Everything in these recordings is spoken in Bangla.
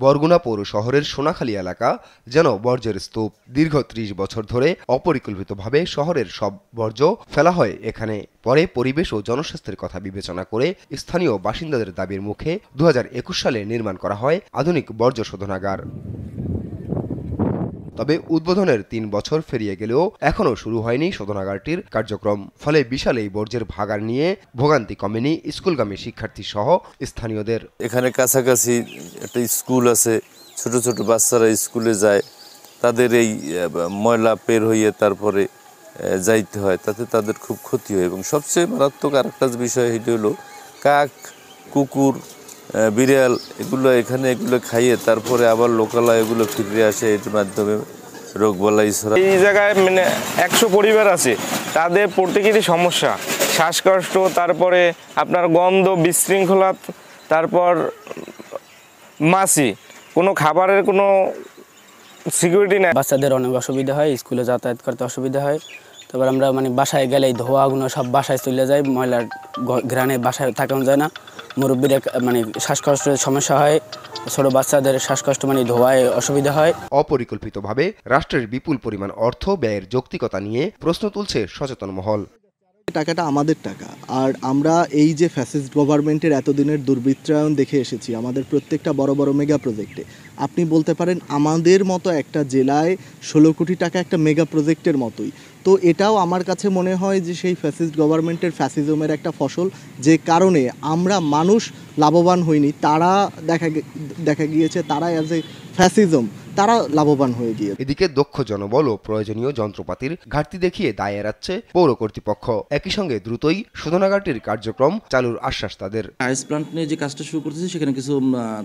বরগুনা পৌর শহরের সোনাখালী এলাকা যেন বর্জ্যের স্তূপ। দীর্ঘ ৩০ বছর ধরে অপরিকল্পিতভাবে শহরের সব বর্জ্য ফেলা হয় এখানে। পরে পরিবেশ ও জনস্বাস্থ্যের কথা বিবেচনা করে স্থানীয় বাসিন্দাদের দাবির মুখে ২০২১ সালে নির্মাণ করা হয় আধুনিক বর্জ্য শোধনাগার। তবে উদ্বোধনের ৩ বছর পেরিয়ে গেলেও এখনও শুরু হয়নি শোধনাগারটির কার্যক্রম। ফলে বিশাল এই বর্জ্যের ভাগাড় নিয়ে ভোগান্তি কমেনি স্কুলগামী শিক্ষার্থী সহ স্থানীয়দের। এখানে কাছাকাছি একটা স্কুল আছে, ছোট ছোট বাচ্চারা স্কুলে যায়, তাদের এই ময়লা পের হইয়ে তারপরে যাইতে হয়, তাতে তাদের খুব ক্ষতি হয়। এবং সবচেয়ে মারাত্মক আরেকটা বিষয় এটি হলো কাক, কুকুর, বিড়াল এগুলো খাইয়ে তারপরে আবার লোকালয় এগুলো ফিরে আসে, এর মাধ্যমে রোগবালাই ছড়ায়। এই জায়গায় ১০০ পরিবার আছে, তাদের প্রত্যেকেরই সমস্যা, শ্বাসকষ্ট, তারপরে আপনার গন্ধ, বিশৃঙ্খলা, তারপর মাছি, কোনো খাবারের কোনো সিকিউরিটি নেই। বাচ্চাদের অনেক অসুবিধা হয়, স্কুলে যাতায়াত করতে অসুবিধা হয়। তারপর আমরা বাসায় গেলেই ধোঁয়াগুলো সব বাসায় চলে যায়, ময়লার ঘ্রাণে বাসায় থাকানো যায় না। মুরব্বীরা শ্বাসকষ্টের সমস্যা হয়, ছোট বাচ্চাদের শ্বাসকষ্ট ধোঁয়ায় অসুবিধা হয়। অপরিকল্পিতভাবে রাষ্ট্রের বিপুল পরিমাণ অর্থ ব্যয়ের যৌক্তিকতা নিয়ে প্রশ্ন তুলছে সচেতন মহল। টাকাটা আমাদের টাকা, আর আমরা এই যে ফ্যাসিস্ট গভর্নমেন্টের এতদিনের দুর্বৃত্তায়ন দেখে এসেছি আমাদের প্রত্যেকটা বড় বড় মেগা প্রজেক্টে। আপনি বলতে পারেন আমাদের মতো একটা জেলায় ১৬ কোটি টাকা একটা মেগা প্রজেক্টের মতোই। তো এটাও আমার কাছে মনে হয় যে সেই ফ্যাসিস্ট গভর্নমেন্টের ফ্যাসিজমের একটা ফসল, যে কারণে আমরা মানুষ লাভবান হইনি, তারা দেখা গিয়েছে তারা অ্যাজ এ ফ্যাসিজম তারা লাভবান হয়ে গিয়ে। এদিকে দক্ষ জনবল ও প্রয়োজনীয় যন্ত্রপাতির ঘাটতি দেখিয়ে দায় এড়াচ্ছে পৌর কর্তৃপক্ষ। একই সঙ্গে দ্রুতই শোধনাগারটির কার্যক্রম চালুর আশ্বাস তাদের। আইস প্লান্ট নিয়ে যে কাজটা শুরু করতেছে সেখানে কিছু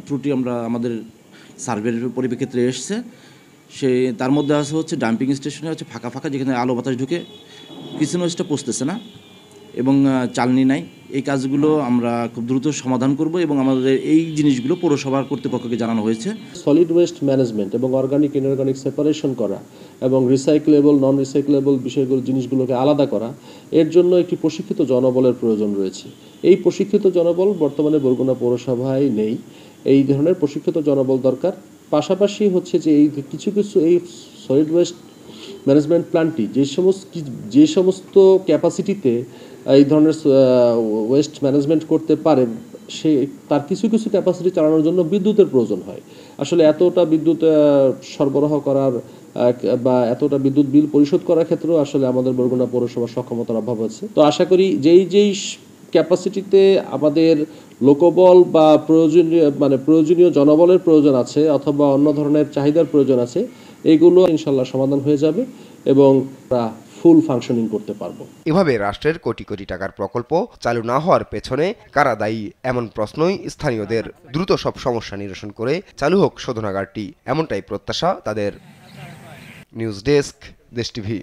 ত্রুটি আমরা আমাদের সার্ভের পরিপ্রেক্ষিতে এসছে। তার মধ্যে হচ্ছে ডাম্পিং স্টেশনে ফাঁকা ফাঁকা, যেখানে আলো বাতাস ঢুকে কিচেন ওয়েস্টটা পৌঁছতেছে না এবং চালনি নাই। এই কাজগুলো আমরা খুব দ্রুত সমাধান করব এবং আমাদের এই জিনিসগুলো পৌরসভার কর্তৃপক্ষকে জানানো হয়েছে। সলিড ওয়েস্ট ম্যানেজমেন্ট এবং অর্গানিক ইনঅর্গানিক সেপারেশন করা এবং রিসাইক্লেবল নন রিসাইক্লেবল জিনিসগুলোকে আলাদা করা, এর জন্য একটি প্রশিক্ষিত জনবলের প্রয়োজন রয়েছে। এই প্রশিক্ষিত জনবল বর্তমানে বরগুনা পৌরসভায় নেই। এই ধরনের প্রশিক্ষিত জনবল দরকার। পাশাপাশি হচ্ছে যে এই কিছু এই সলিড ওয়েস্ট ম্যানেজমেন্ট প্ল্যান্টটি যে সমস্ত ক্যাপাসিটিতে এই ধরনের ওয়েস্ট ম্যানেজমেন্ট করতে পারে, তার কিছু ক্যাপাসিটি চালানোর জন্য বিদ্যুতের প্রয়োজন হয়। আসলে এতটা বিদ্যুৎ সরবরাহ করার বা এতটা বিদ্যুৎ বিল পরিশোধ করার ক্ষেত্রেও আসলে আমাদের বরগুনা পৌরসভার সক্ষমতার অভাব আছে। তো আশা করি যেই ক্যাপাসিটিতে আমাদের লোকবল বা প্রয়োজনীয় জনবলের প্রয়োজন আছে অথবা অন্য ধরনের চাহিদার প্রয়োজন আছে, এগুলো ইনশাল্লাহ সমাধান হয়ে যাবে এবং ফুল ফাংশনিং করতে পারবো। এভাবে রাষ্ট্রের কোটি কোটি টাকার প্রকল্প চালু না হওয়ার পেছনে কারা দায়ী, এমন প্রশ্নই স্থানীয়দের। দ্রুত সব সমস্যা নিরসন করে চালু হোক শোধনাগারটি, এমনটাই প্রত্যাশা তাদের। নিউজ ডেস্ক, দেশ টিভি।